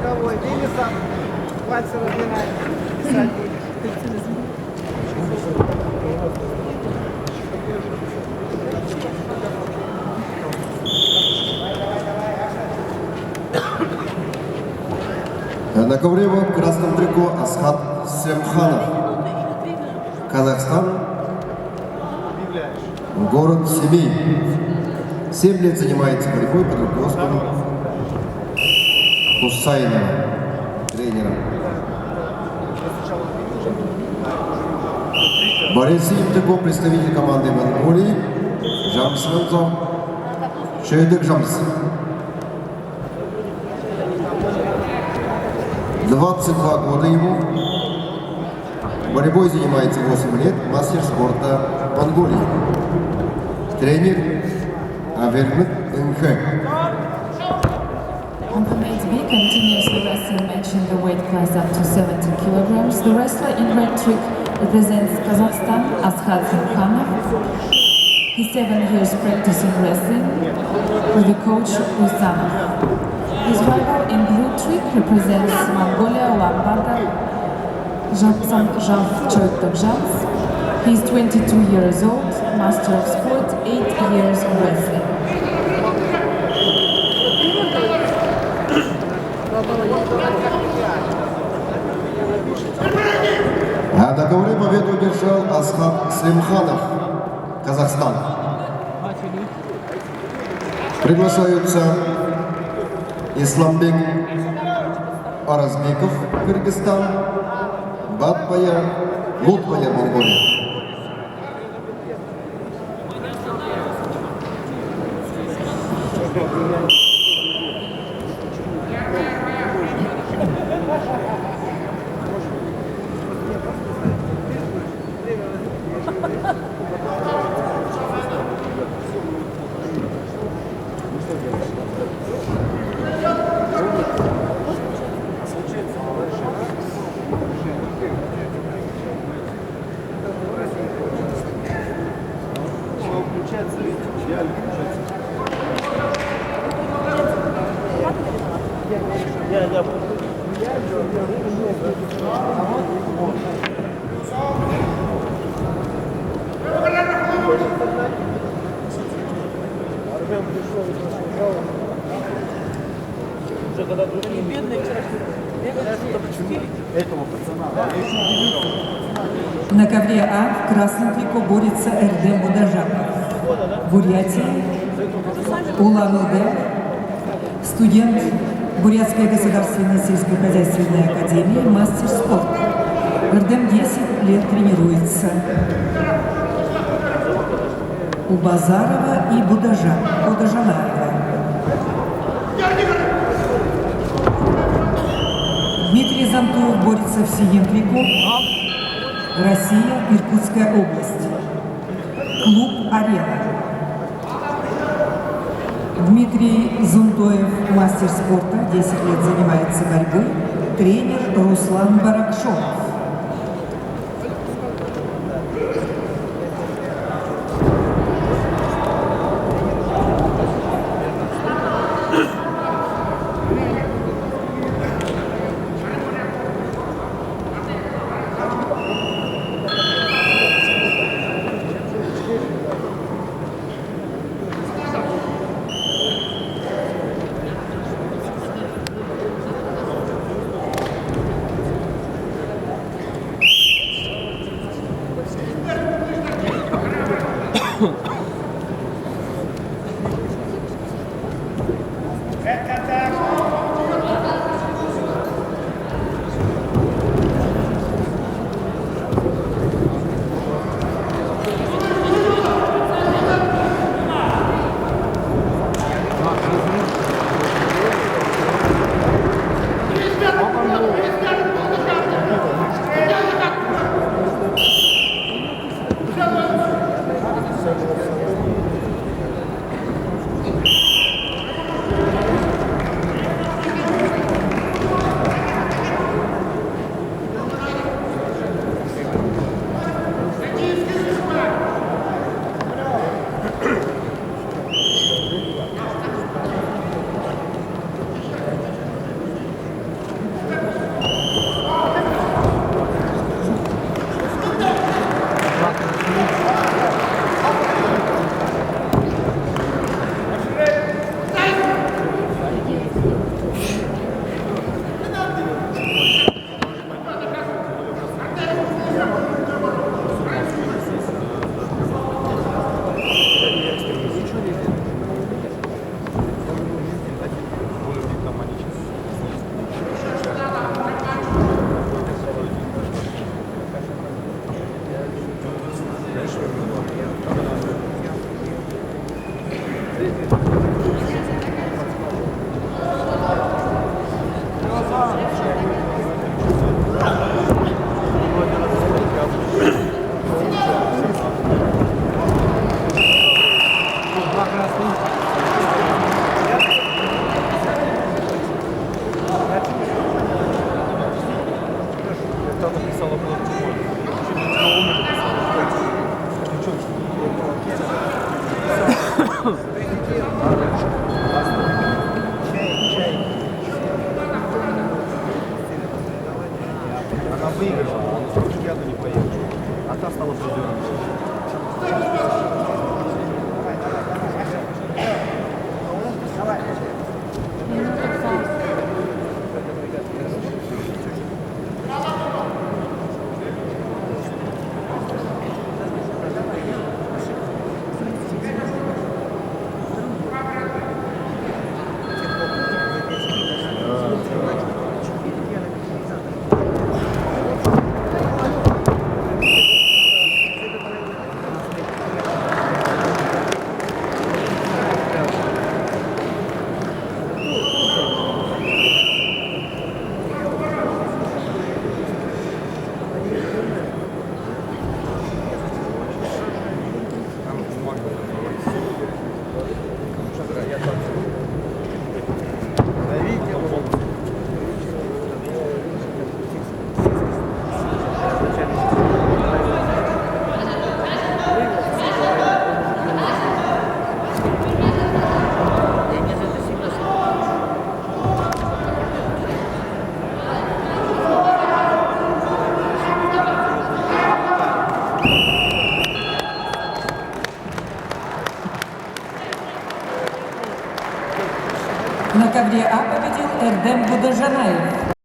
боковой. Вилисом. Пальцы разминаем. Писатель. На ковре в красном трико Асхат Семханов. Казахстан. Город Семей. 7 лет занимается борьбой под руководством Хусайнова, тренера. Борец синим триком представитель команды Монголии Жамс Ранзо Шейдек Жамс. 22 года ему. Борьбой занимается 8 лет, мастер спорта Монголии. Тренер Авермет Энхэ. On the mate B, continuously wrestling match in the weight class up to 70 kilograms. The wrestler in red trick represents Kazakhstan, Askhad Semkhanov. He's 7 years practicing wrestling with the coach Usanov. His rival in blue trick represents Mongolia, Ulaanbaatar, Javchoytokjans. He's 22 years old, master of sport, 8 years of wrestling. А на ковре победу одержал Асхат Семханов, Казахстан. Приглашаются Исламбек Аразбеков, Кыргызстан, Батпая, Лутпая, Монголия. На ковре А в красном трико борется Эрдем Будажанов. Бурятия, Улан-Удэ, студент Бурятской государственной сельскохозяйственной академии, мастер спорта. Эрдем 10 лет тренируется у Базарова и Будажанаева. Дмитрий Зантуров борется в синем трико. Россия, Иркутская область. Клуб «Арена». Дмитрий Зунтоев, мастер спорта, 10 лет занимается борьбой. Тренер Руслан Баракшонов. Она выиграла, я бы не поехал. А та стала призером. На ковре А победил Эрдем Будажанаев.